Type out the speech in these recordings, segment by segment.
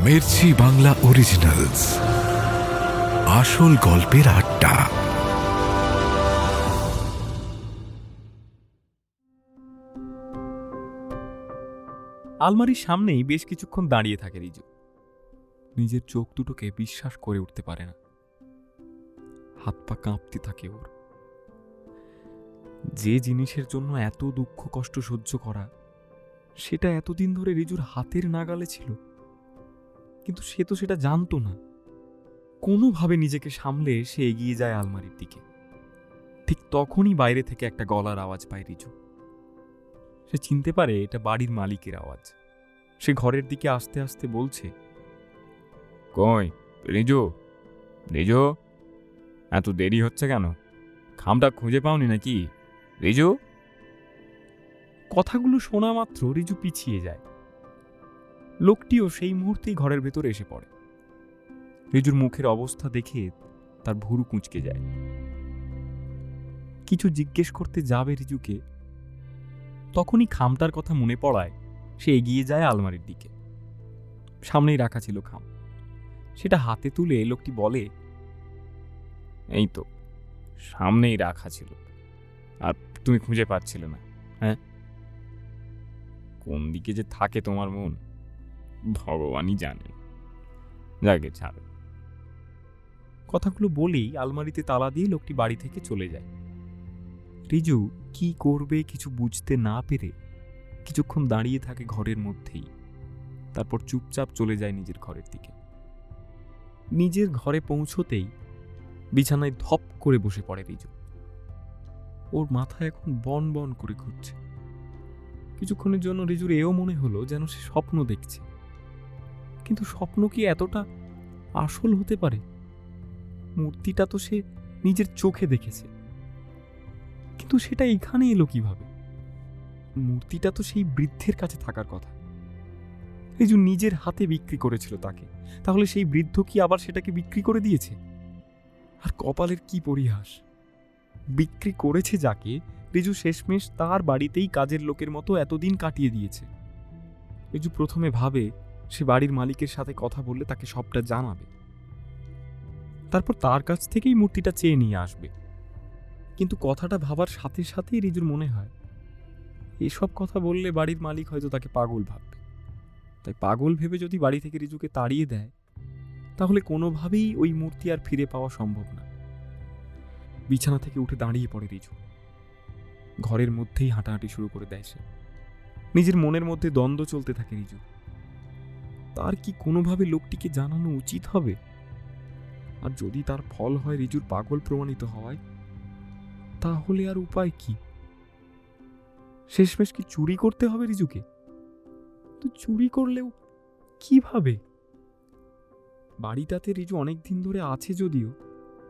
Mirchi Bangla originals, আসল গল্পের আড্ডা। আলমারির সামনেই বেশ কিছুক্ষণ দাঁড়িয়ে থাকে রিজু। নিজের চোখ দুটোকে বিশ্বাস করে উঠতে পারে না। হাত পা কাঁপতে থাকে ওর। যে জিনিসের জন্য এত দুঃখ কষ্ট সহ্য করা, সেটা এতদিন ধরে রিজুর হাতের নাগালে ছিল, কিন্তু সে তো সেটা জানতো না। কোনোভাবে নিজেকে সামলে সে এগিয়ে যায় আলমারির দিকে। ঠিক তখনই বাইরে থেকে একটা গলার আওয়াজ পায় রিজু। সে চিনতে পারে এটা বাড়ির মালিকের আওয়াজ। সে ঘরের দিকে আস্তে আস্তে বলছে, কই রিজু, রিজু, এত দেরি হচ্ছে কেন? খামটা খুঁজে পাওনি নাকি রিজু? কথাগুলো শোনা মাত্র রিজু পিছিয়ে যায়। লোকটিও সেই মুহূর্তেই ঘরের ভেতরে এসে পড়ে। রিজুর মুখের অবস্থা দেখে তার ভুরু কুঁচকে যায়। কিছু জিজ্ঞেস করতে যাবে রিজুকে, তখনই খামটার কথা মনে পড়ায় সে এগিয়ে যায় আলমারির দিকে। সামনেই রাখা ছিল খাম। সেটা হাতে তুলে লোকটি বলে, এই তো সামনেই রাখা ছিল, আর তুমি খুঁজে পাচ্ছিলে না? হ্যাঁ, কোন দিকে যে থাকে তোমার মন ভগবানই জানেন। যাকে ছাড়ো। কথাগুলো বলেই আলমারিতে তালা দিয়ে লোকটি বাড়ি থেকে চলে যায়। রিজু কি করবে কিছু বুঝতে না পেরে কিছুক্ষণ দাঁড়িয়ে থাকে ঘরের মধ্যেই। তারপর চুপচাপ চলে যায় নিজের ঘরের দিকে। নিজের ঘরে পৌঁছতেই বিছানায় ধপ করে বসে পড়ে রিজু। ওর মাথা এখন বন বন করে ঘুরছে। কিছুক্ষণের জন্য রিজুর এও মনে হলো যেন সে স্বপ্ন দেখছে। কিন্তু স্বপ্ন কি এতটা আসল হতে পারে? মূর্তিটা তো সে নিজের চোখে দেখেছে, কিন্তু সেটা এখানে এলো কিভাবে? মূর্তিটা তো সেই বৃদ্ধের কাছে থাকার কথা। রিজু নিজের হাতে বিক্রি করেছিল তাকে, তাহলে সেই বৃদ্ধ কি আবার সেটাকে বিক্রি করে দিয়েছে? আর কপালের কি পরিহাস! বিক্রি করেছে যাকে, রিজু শেষমেশ তার বাড়িতেই কাজের লোকের মতো এতদিন কাটিয়ে দিয়েছে। রিজু প্রথমে ভাবে সে বাড়ির মালিকের সাথে কথা বললে তাকে সবটা জানাবে, তারপর তার কাছ থেকেই মূর্তিটা চেয়ে নিয়ে আসবে। কিন্তু কথাটা ভাবার সাথে সাথেই রিজুর মনে হয় এসব কথা বললে বাড়ির মালিক হয়তো তাকে পাগল ভাববে। তাই পাগল ভেবে যদি বাড়ি থেকে রিজুকে তাড়িয়ে দেয়, তাহলে কোনোভাবেই ওই মূর্তি আর ফিরে পাওয়া সম্ভব না। বিছানা থেকে উঠে দাঁড়িয়ে পড়ে রিজু। ঘরের মধ্যেই হাঁটাহাঁটি শুরু করে দেয় সে। নিজের মনের মধ্যে দ্বন্দ্ব চলতে থাকে রিজু। তার কি কোনোভাবে লোকটিকে জানানো উচিত হবে? আর যদি তার ফল হয় রিজুর পাগল প্রমাণিত হওয়ায়, তাহলে আর উপায় কি? শেষমেশ কি চুরি করতে হবে রিজুকে? তো চুরি করলেও কিভাবে? বাড়িটাতে রিজু অনেক দিন ধরে আছে যদিও,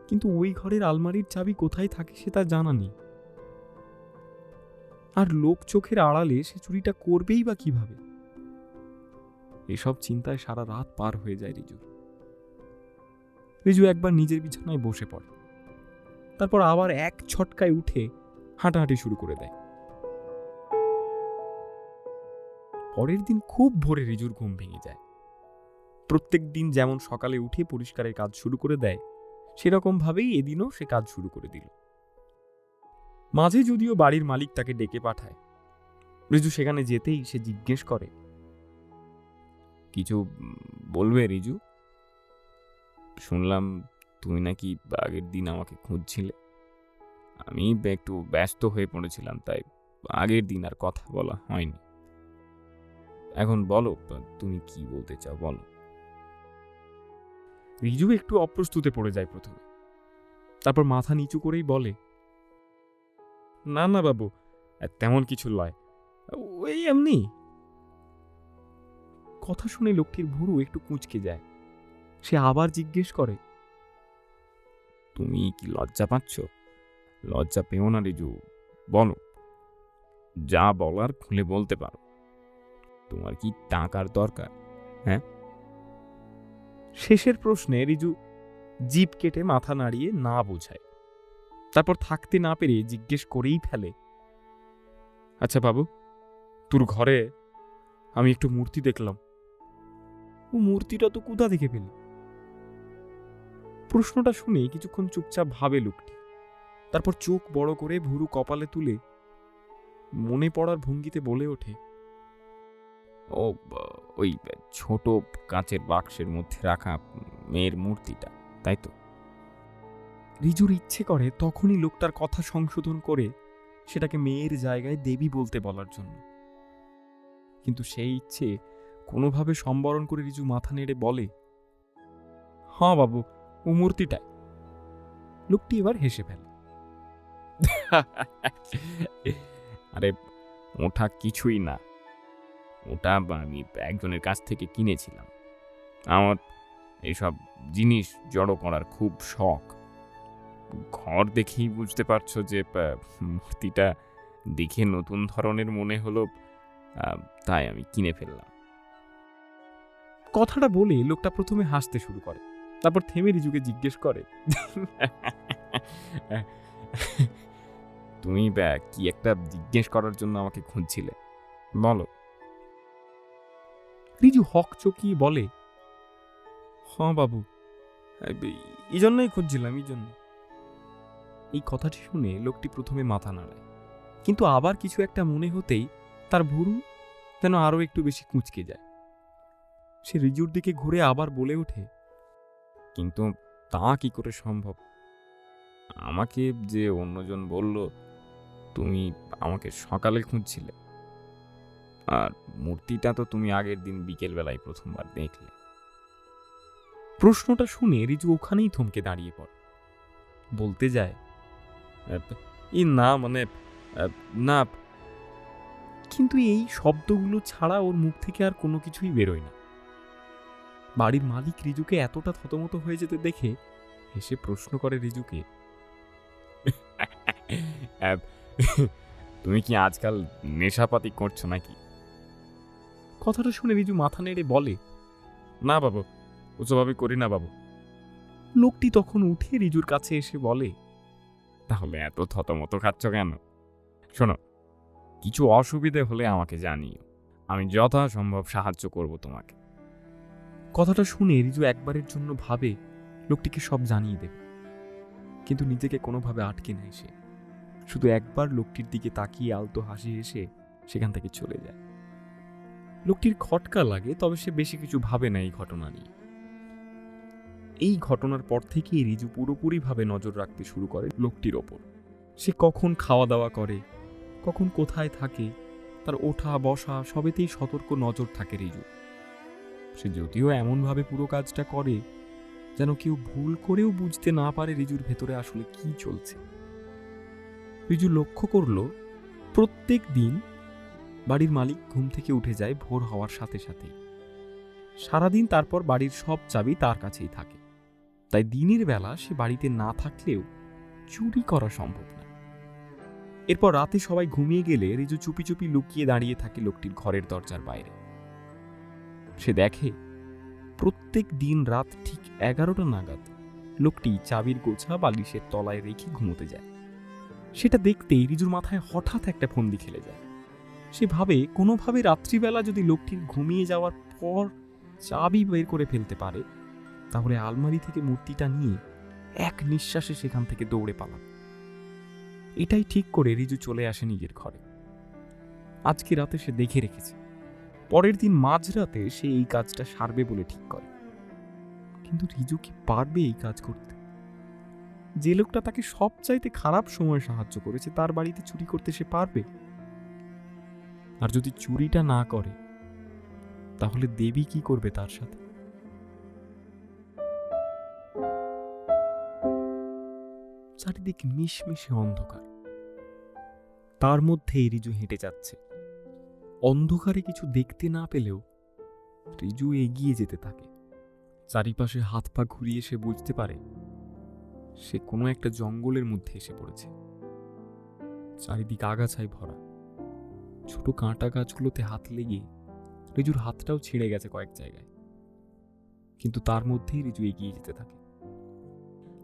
কিন্তু ওই ঘরের আলমারির চাবি কোথায় থাকে সে তার জানা নেই। আর লোক চোখের আড়ালে সে চুরিটা করবেই বা কিভাবে? এসব চিন্তায় সারা রাত পার হয়ে যায় রিজুর। রিজু একবার নিজের বিছানায় বসে পড়ে, তারপর আবার এক ছটকায় উঠে হাঁটাহাঁটি শুরু করে দেয়। পরের দিন খুব ভোরে রিজুর ঘুম ভেঙে যায়। প্রত্যেক দিন যেমন সকালে উঠে পরিষ্কারের কাজ শুরু করে দেয়, সেরকম ভাবেই এদিনও সে কাজ শুরু করে দিল। মাঝে যদিও বাড়ির মালিক তাকে ডেকে পাঠায়। রিজু সেখানে যেতেই সে জিজ্ঞেস করে, কিছু বলবে রিজু? শুনলাম তুমি নাকি আগের দিন আমাকে খুঁজছিলে। আমি একটু ব্যস্ত হয়ে পড়েছিলাম, তাই আগের দিন আর কথা বলা হয়নি। এখন বলো, তুমি কি বলতে চাও বলো। রিজু একটু অপ্রস্তুতে পড়ে যায় প্রথমে, তারপর মাথা নিচু করেই বলে, না না বাবু, তেমন কিছু লয়, ওই এমনি। কথা শুনে লোকটির ভুরু একটু কুঁচকে যায়। সে আবার জিজ্ঞেস করে, তুমি কি লজ্জা পাচ্ছ? লজ্জা পেও না রিজু, বলো, যা বলার খুলে বলতে পারো। তোমার কি টাকার দরকার? হ্যাঁ? শেষের প্রশ্নে রিজু জিভ কেটে মাথা নাড়িয়ে না বোঝায়। তারপর থাকতে না পেরে জিজ্ঞেস করেই ফেলে, আচ্ছা বাবু, তোর ঘরে আমি একটু মূর্তি দেখলাম। ও মূর্তিটা তো কোথা থেকে পেলে? প্রশ্নটা শুনে কিছুক্ষণ চুপচাপ ভাবে লোকটি, তারপর চোখ বড় করে ভুরু কপালে তুলে মনে পড়ার ভঙ্গিতে বলে ওঠে, ও ওই ছোট কাঁচের বাক্সের মধ্যে রাখা মেয়ের মূর্তিটা, তাই তো? রিজুর ইচ্ছে করে তখনই লোকটার কথা সংশোধন করে সেটাকে মেয়ের জায়গায় দেবী বলতে বলার জন্য, কিন্তু সেই ইচ্ছে কোনোভাবে সম্বরণ করে রিজু মাথা নেড়ে বলে, হ্যাঁ বাবু, ও মূর্তিটাই। লোকটি এবার হেসে ফেলে। আরে ওটা কিছুই না, ওটা আমি একজনের কাছ থেকে কিনেছিলাম। আমার এইসব জিনিস জড়ো করার খুব শখ। ঘর দেখেই বুঝতে পারছো যে মূর্তিটা দেখে নতুন ধরনের মনে হলো, তাই আমি কিনে ফেললাম। কথাটা বলে লোকটা প্রথমে হাসতে শুরু করে, তারপর থেমে রিজুকে জিজ্ঞেস করে, তুমি কি একটা জিজ্ঞেস করার জন্য আমাকে খুঁজছিলে, বলো? রিজু হক চকিয়ে বলে, হ্যাঁ বাবু, এই জন্যই খুঁজছিলাম, এই জন্য। এই কথাটি শুনে লোকটি প্রথমে মাথা নাড়ায়, কিন্তু আবার কিছু একটা মনে হতেই তার ভুরু যেন আরো একটু বেশি কুঁচকে যায়। সে রিজুর দিকে ঘুরে আবার বলে ওঠে, কিন্তু তা কি করে সম্ভব? আমাকে যে অন্যজন বলল তুমি আমাকে সকালে খুঁজছিলে, আর মূর্তিটা তো তুমি আগের দিন বিকেল বেলায় প্রথমবার দেখলে। প্রশ্নটা শুনে রিজু ওখানেই থমকে দাঁড়িয়ে পড়ে, বলতে যায়, না মানে না। কিন্তু এই শব্দগুলো ছাড়া ওর মুখ থেকে আর কোনো কিছুই বেরোয় না। বাড়ির মালিক রিজুকে এতটা থতমত হয়ে যেতে দেখে হেসে প্রশ্ন করে রিজুকে, তুমি কি আজকাল নেশাপাতি করছো নাকি? কথাটা শুনে রিজু মাথা নেড়ে বলে, না বাবু, ওসবভাবে করি না বাবু। লোকটি তখন উঠে রিজুর কাছে এসে বলে, তাহলে এত থতমত খাচ্ছ কেন? শোনো, কিছু অসুবিধে হলে আমাকে জানিও, আমি যথাসম্ভব সাহায্য করব তোমাকে। কথাটা শুনে রিজু একবারের জন্য ভাবে লোকটিকে সব জানিয়ে দেবে, কিন্তু নিজেকে কোনোভাবে আটকে নেয় সে। শুধু একবার লোকটির দিকে তাকিয়ে আলতো হাসি হেসে সেখান থেকে চলে যায়। লোকটির খটকা লাগে, তবে সে বেশি কিছু ভাবে না এই ঘটনা নিয়ে। এই ঘটনার পর থেকেই রিজু পুরোপুরিভাবে নজর রাখতে শুরু করে লোকটির ওপর। সে কখন খাওয়া দাওয়া করে, কখন কোথায় থাকে, তার ওঠা বসা সবেতেই সতর্ক নজর থাকে রিজু। সে যদিও এমনভাবে পুরো কাজটা করে যেন কেউ ভুল করেও বুঝতে না পারে রিজুর ভেতরে আসলে কি চলছে। রিজু লক্ষ্য করল, প্রত্যেক দিন বাড়ির মালিক ঘুম থেকে উঠে যায় ভোর হওয়ার সাথে সাথে। সারাদিন তারপর বাড়ির সব চাবি তার কাছেই থাকে, তাই দিনের বেলা সে বাড়িতে না থাকলেও চুরি করা সম্ভব না। এরপর রাতে সবাই ঘুমিয়ে গেলে রিজু চুপি চুপি লুকিয়ে দাঁড়িয়ে থাকে লোকটির ঘরের দরজার বাইরে। সে দেখে প্রত্যেক দিন রাত ঠিক 11টা নাগাদ লোকটি চাবির গোছা বালিশের তলায় রেখে ঘুমোতে যায়। সেটা দেখতেই রিজুর মাথায় হঠাৎ একটা ফন্দি খেলে যায়। সে ভাবে কোনোভাবে রাত্রিবেলা যদি লোকটির ঘুমিয়ে যাওয়ার পর চাবি বের করে ফেলতে পারে, তাহলে আলমারি থেকে মূর্তিটা নিয়ে এক নিঃশ্বাসে সেখান থেকে দৌড়ে পালাবে। এটাই ঠিক করে রিজু চলে আসে নিজের ঘরে। আজকে রাতে সে দেখে রেখেছে, পরের দিন মাঝরাতে সে এই কাজটা সারবে বলে ঠিক করে। কিন্তু রিজু কি পারবে এই কাজ করতে? যে লোকটা তাকে সবচাইতে খারাপ সময় সাহায্য করেছে, তার বাড়িতে চুরি করতে সে পারবে? আর যদি চুরিটা না করে, তাহলে দেবী কি করবে তার সাথে? চারিদিক মিশমিশে অন্ধকার, তার মধ্যেই রিজু হেঁটে যাচ্ছে। অন্ধকারে কিছু দেখতে না পেলেও রিজু এগিয়ে যেতে থাকে। চারিপাশে হাত পা ঘুরিয়ে সে বুঝতে পারে সে কোনো একটা জঙ্গলের মধ্যে এসে পড়েছে। চারিদিক আগাছায় ভরা, ছোট কাঁটা গাছগুলোতে হাত লেগে রিজুর হাতটাও ছিঁড়ে গেছে কয়েক জায়গায়। কিন্তু তার মধ্যেই রিজু এগিয়ে যেতে থাকে।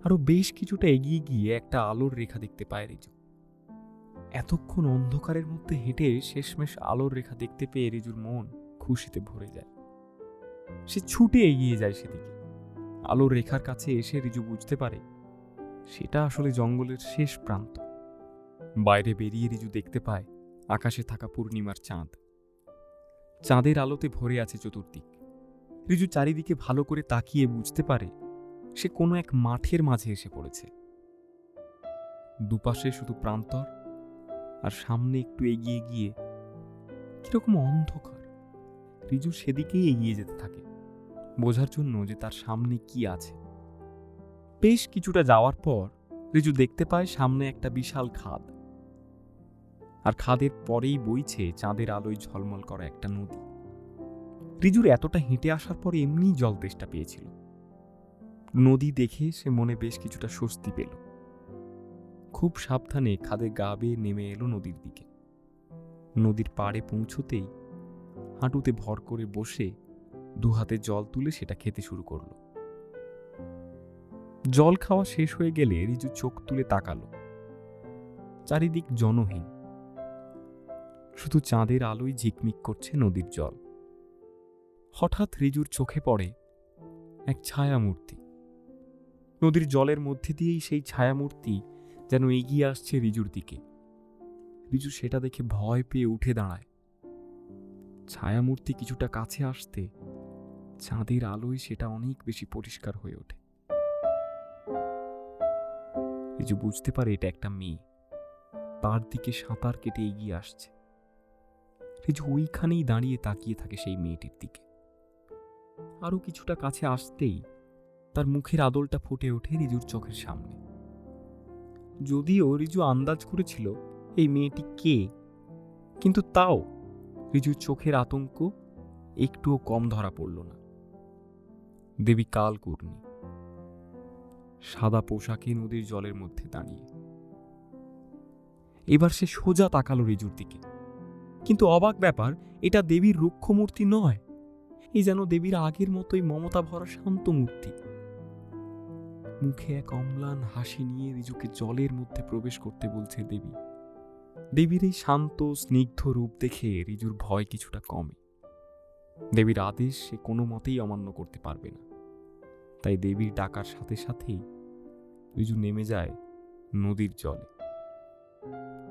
আরো বেশ কিছুটা এগিয়ে গিয়ে একটা আলোর রেখা দেখতে পায় রিজু। এতক্ষণ অন্ধকারের মধ্যে হেঁটে শেষমেশ আলোর রেখা দেখতে পেয়ে রিজুর মন খুশিতে ভরে যায়। সে ছুটে এগিয়ে যায় সেদিকে। আলোর রেখার কাছে এসে রিজু বুঝতে পারে সেটা আসলে জঙ্গলের শেষ প্রান্ত। বাইরে বেরিয়ে রিজু দেখতে পায় আকাশে থাকা পূর্ণিমার চাঁদ। চাঁদের আলোতে ভরে আছে চতুর্দিক। রিজু চারিদিকে ভালো করে তাকিয়ে বুঝতে পারে সে কোনো এক মাঠের মাঝে এসে পড়েছে। দুপাশে শুধু প্রান্তর, আর সামনে একটু এগিয়ে গিয়ে কিরকম অন্ধকার। রিজু সেদিকেই এগিয়ে যেতে থাকে, বোঝার জন্য যে তার সামনে কি আছে। বেশ কিছুটা যাওয়ার পর রিজু দেখতে পায় সামনে একটা বিশাল খাদ, আর খাদের পরেই বইছে চাঁদের আলোয় ঝলমল করা একটা নদী। রিজুর এতটা হেঁটে আসার পর এমনিই জল তেষ্টা পেয়েছিল। নদী দেখে সে মনে বেশ কিছুটা স্বস্তি পেল। খুব সাবধানে খাদে গা বেয়ে নেমে এলো নদীর দিকে। নদীর পাড়ে পৌঁছতেই হাঁটুতে ভর করে বসে দুহাতে জল তুলে সেটা খেতে শুরু করল। জল খাওয়া শেষ হয়ে গেলে রিজু চোখ তুলে তাকালো। চারিদিক জনহীন, শুধু চাঁদের আলোয় ঝিকমিক করছে নদীর জল। হঠাৎ রিজুর চোখে পড়ে এক ছায়ামূর্তি। নদীর জলের মধ্যে দিয়েই সেই ছায়ামূর্তি যেন এগিয়ে আসছে রিজুর দিকে। রিজু সেটা দেখে ভয় পেয়ে উঠে দাঁড়ায়। ছায়ামূর্তি কিছুটা কাছে আসতে চাঁদের আলোয় সেটা অনেক বেশি পরিষ্কার হয়ে ওঠে। রিজু বুঝতে পারে এটা একটা মেয়ে, তার দিকে সাঁতার কেটে এগিয়ে আসছে। রিজু ওইখানেই দাঁড়িয়ে তাকিয়ে থাকে সেই মেয়েটির দিকে। আরো কিছুটা কাছে আসতেই তার মুখের আদলটা ফুটে ওঠে রিজুর চোখের সামনে। যদিও রিজু আন্দাজ করেছিল এই মেয়েটি কে, কিন্তু তাও রিজুর চোখের আতঙ্ক একটুও কম ধরা পড়ল না। দেবী কালকুর্ণী, সাদা পোশাকে নদীর জলের মধ্যে দাঁড়িয়ে। এবার সে সোজা তাকালো রিজুর দিকে, কিন্তু অবাক ব্যাপার, এটা দেবীর রুক্ষ মূর্তি নয়। এই যেন দেবীর আগের মতোই মমতা ভরা শান্ত মূর্তি। মুখে এক অম্লান হাসি নিয়ে রিজুকে জলের মধ্যে প্রবেশ করতে বলছে দেবী। দেবীর এই শান্ত স্নিগ্ধ রূপ দেখে রিজুর ভয় কিছুটা কমে। দেবীর আদেশ সে কোনো মতেই অমান্য করতে পারবে না। তাই দেবীর ডাকার সাথে সাথেই রিজু নেমে যায় নদীর জলে।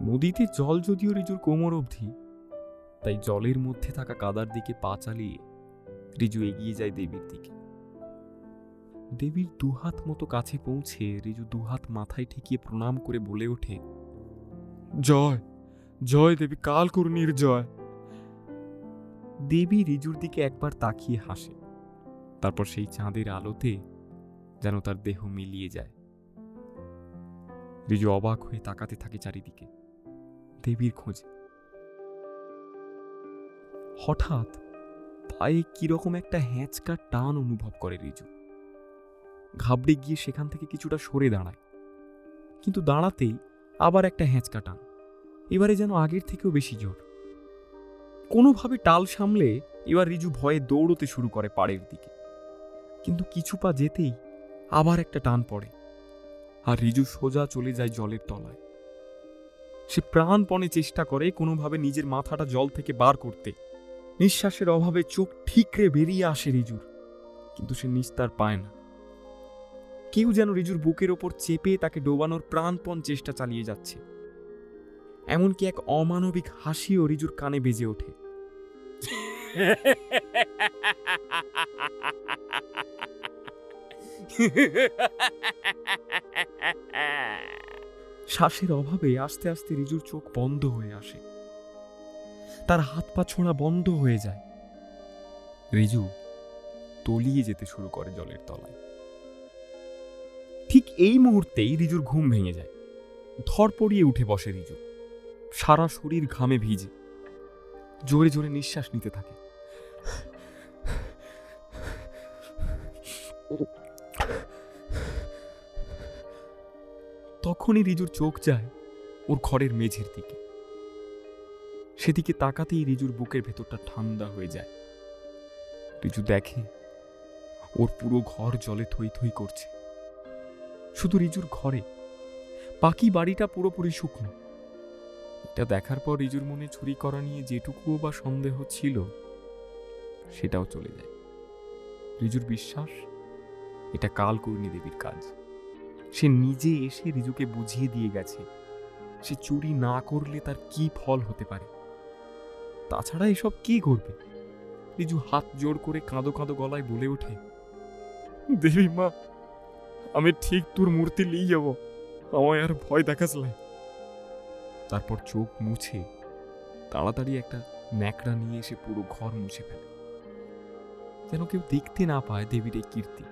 নদীতে জল যদিও রিজুর কোমর অবধি, তাই জলের মধ্যে থাকা কাদার দিকে পা চালিয়ে রিজু এগিয়ে যায় দেবীর দিকে। দেবীর দুহাত মতো কাছে পৌঁছে রিজু দুহাত মাথায় ঠেকিয়ে প্রণাম করে বলে ওঠে, জয় জয় দেবী কালকুর্ণীর জয়। দেবী রিজুর দিকে একবার তাকিয়ে হাসে, তারপর সেই চাঁদের আলোতে যেন তার দেহ মিলিয়ে যায়। রিজু অবাক হয়ে তাকাতে থাকে চারিদিকে দেবীর খোঁজে। হঠাৎ পায়ে কিরকম একটা হ্যাঁচকা টান অনুভব করে রিজু। ঘাবড়ে গিয়ে সেখান থেকে কিছুটা সরে দাঁড়ায়, কিন্তু দাঁড়াতেই আবার একটা হ্যাঁচকা টান, এবারে যেন আগের থেকেও বেশি জোর। কোনোভাবে টাল সামলে এবার রিজু ভয়ে দৌড়তে শুরু করে পাড়ের দিকে, কিন্তু কিছু পা যেতেই আবার একটা টান পড়ে, আর রিজু সোজা চলে যায় জলের তলায়। সে প্রাণপণে চেষ্টা করে কোনোভাবে নিজের মাথাটা জল থেকে বার করতে। নিঃশ্বাসের অভাবে চোখ ঠিকরে বেরিয়ে আসে রিজুর, কিন্তু সে নিস্তার পায় না। কেউ যেন রিজুর বুকের ওপর চেপে তাকে ডোবানোর প্রাণপণ চেষ্টা চালিয়ে যাচ্ছে। এমনকি এক অমানবিক হাসিও রিজুর কানে বেজে ওঠে। শ্বাসের অভাবে আস্তে আস্তে রিজুর চোখ বন্ধ হয়ে আসে, তার হাত পা ছোঁড়া বন্ধ হয়ে যায়। রিজু তলিয়ে যেতে শুরু করে জলের তলায়। ঠিক এই মুহূর্তেই রিজুর ঘুম ভেঙে যায়। ধড়পড়িয়ে উঠে বসে রিজু, সারা শরীর ঘামে ভিজে। জোরে জোরে নিঃশ্বাস নিতে থাকে। তখনই রিজুর চোখ যায় ওর ঘরের মেঝের দিকে। সেদিকে তাকাতেই রিজুর বুকের ভেতরটা ঠান্ডা হয়ে যায়। রিজু দেখে ওর পুরো ঘর জলে থই থই করছে। শুধু রিজুর ঘরে, বাকি বাড়িটা পুরোপুরি শুকনো। এটা দেখার পর রিজুর মনে চুরি করা নিয়ে যেটুকুও বা সন্দেহ ছিল সেটাও চলে যায়। রিজুর বিশ্বাস এটা কালকর্ণী দেবীর কাজ। সে নিজে এসে রিজুকে বুঝিয়ে দিয়ে গেছে সে চুরি না করলে তার কি ফল হতে পারে। তাছাড়া এসব কি করবে? রিজু হাত জোড় করে কাঁদো কাঁদো গলায় বলে ওঠে, দেবী মা, আমি ঠিক তোর মূর্তি নিয়ে যাব, আমায় আর ভয় দেখাসলে। তারপর চোখ মুছে তাড়াতাড়ি একটা ন্যাকড়া নিয়ে এসে পুরো ঘর মুছে ফেলে, যেন কেউ দেখতে না পায় দেবীর এই কীর্তি।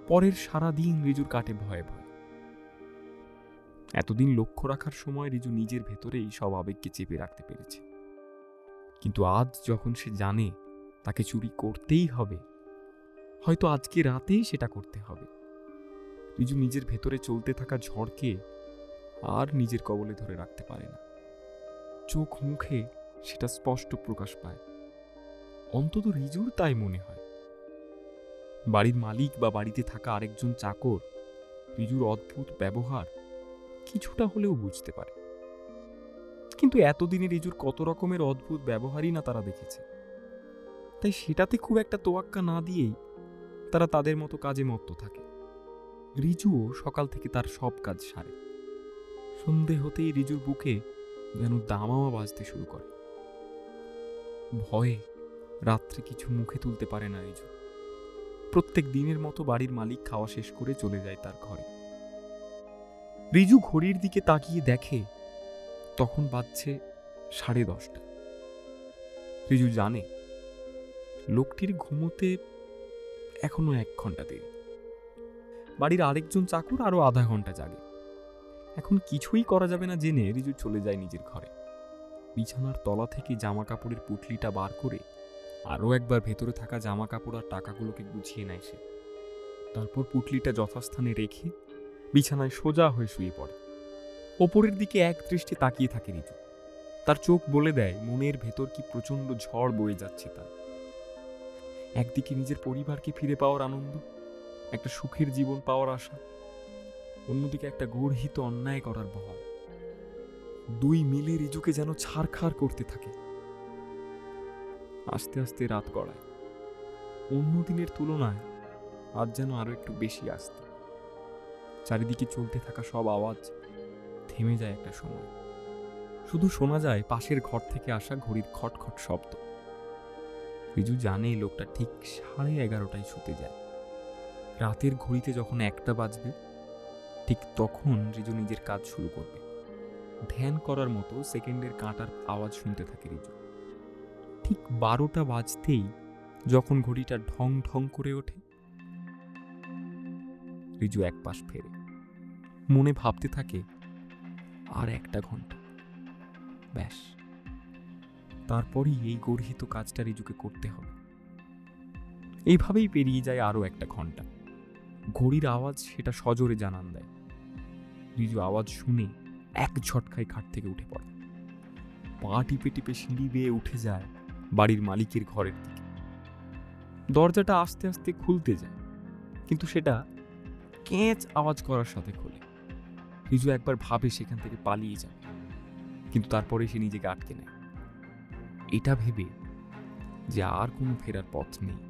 পরের সারা দিন রিজুর কাটে ভয়ে ভয়ে। এতদিন লক্ষ্য রাখার সময় রিজু নিজের ভেতরেই সব আবেগকে চেপে রাখতে পেরেছে, কিন্তু আজ যখন সে জানে তাকে চুরি করতেই হবে, হয়তো আজকে রাতেই সেটা করতে হবে, রিজু নিজের ভেতরে চলতে থাকা ঝড়কে আর নিজের কবলে ধরে রাখতে পারে না। চোখ মুখে সেটা স্পষ্ট প্রকাশ পায়, অন্তত রিজুর তাই মনে হয়। বাড়ির মালিক বা বাড়িতে থাকা আরেকজন চাকর রিজুর অদ্ভুত ব্যবহার কিছুটা হলেও বুঝতে পারে, কিন্তু এতদিনে রিজুর কত রকমের অদ্ভুত ব্যবহারই না তারা দেখেছে। তাই সেটাতে খুব একটা তোয়াক্কা না দিয়েই তারা তাদের মতো কাজে মত্ত থাকে। রিজুও সকাল থেকে তার সব কাজ সারে। সন্ধে হতেই রিজুর বুকে যেন দামামা বাজতে শুরু করে। ভয়ে রাত্রে কিছু মুখে তুলতে পারে না রিজু। প্রত্যেক দিনের মতো বাড়ির মালিক খাওয়া শেষ করে চলে যায় তার ঘরে। রিজু ঘড়ির দিকে তাকিয়ে দেখে তখন বাজছে 10:30। রিজু জানে লোকটির ঘুমোতে এখনো 1 ঘন্টা দেরি। বাড়ির আরেকজন চাকর আরো আধা ঘন্টা জাগে। এখন কিছুই করা যাবে না জেনে রিজু চলে যায় নিজের ঘরে। বিছানার তলা থেকে জামা কাপড়ের পুটলিটা বার করে আরও একবার ভেতরে থাকা জামা কাপড় আর টাকাগুলোকে গুছিয়ে নেয় সে। তারপর পুটলিটা যথাস্থানে রেখে বিছানায় সোজা হয়ে শুয়ে পড়ে। ওপরের দিকে এক দৃষ্টি তাকিয়ে থাকে রিজু। তার চোখ বলে দেয় মনের ভেতর কি প্রচণ্ড ঝড় বয়ে যাচ্ছে তার। একদিকে নিজের পরিবারকে ফিরে পাওয়ার আনন্দ, একটা সুখের জীবন পাওয়ার আশা, অন্যদিকে একটা গর্হিত অন্যায় করার ভয়। দুই মিলে রিজুকে যেন ছারখার করতে থাকে। আস্তে আস্তে রাত গড়ায়। অন্য দিনের তুলনায় আজ যেন আরো একটু বেশি আসতে। চারিদিকে চলতে থাকা সব আওয়াজ থেমে যায় একটা সময়। শুধু শোনা যায় পাশের ঘর থেকে আসা ঘড়ির খটখট শব্দ। রিজু জানে লোকটা ঠিক 11:30টায় শুতে যায়। রাতের ঘড়িতে যখন 1টা বাজবে ঠিক তখন রিজু নিজের কাজ শুরু করবে। ধ্যান করার মতো সেকেন্ডের কাঁটার আওয়াজ শুনতে থাকে রিজু। ঠিক 12টা বাজতেই যখন ঘড়িটা ঢং ঢং করে ওঠে, রিজু এক পাশ ফেরে মনে ভাবতে থাকে আর 1টা ঘন্টা, ব্যাস তারপরই এই গর্হিত কাজটা রিজুকে করতে হবে। এইভাবেই পেরিয়ে যায় আরো 1টা ঘন্টা। ঘড়ির আওয়াজ সেটা সজোরে জানান দেয়। রিজু আওয়াজ শুনে এক ঝটকায় খাট থেকে উঠে পড়ে। পা টিপে টিপে সিঁড়ি বেয়ে উঠে যায় বাড়ির মালিকের ঘরের দিকে। দরজাটা আস্তে আস্তে খুলতে যায়, কিন্তু সেটা ক্যাঁচ আওয়াজ করার সাথে খোলে। রিজু একবার ভাবে সেখান থেকে পালিয়ে যাবে, কিন্তু তারপরে সে নিজেকে আটকে নেয়, এটা ভেবে যে আর কোনো ফেরার পথ নেই।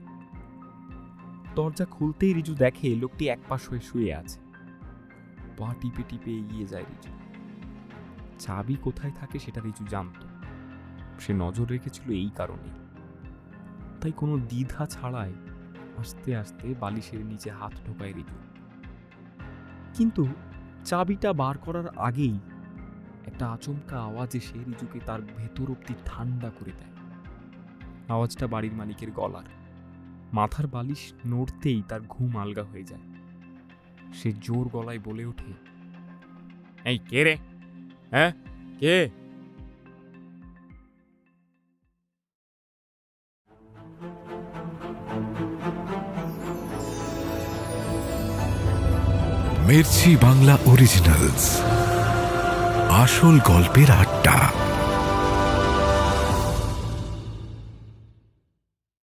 দরজা খুলতেই রিজু দেখে লোকটি একপাশ হয়ে শুয়ে আছে। পা টিপে টিপে এগিয়ে যায় রিজু। চাবি কোথায় থাকে সেটা রিজু জানত। সে নজর রেখেছিল এই কারণে। তাই কোনো দ্বিধা ছাড়াই আস্তে আস্তে বালিশের নিচে হাত ঢোকায় রিজু। কিন্তু চাবিটা বার করার আগেই একটা আচমকা আওয়াজ এসে রিজুকে তার ভেতর অব্দি ঠান্ডা করে দেয়। আওয়াজটা বাড়ির মালিকের গলার। মাথার বালিশ নড়তেই তার ঘুম আলগা হয়ে যায়। সে জোর গলায় বলে ওঠে, এই কে রে? হ্যাঁ, কে? মির্চি বাংলা অরিজিনালস, আসল গল্পের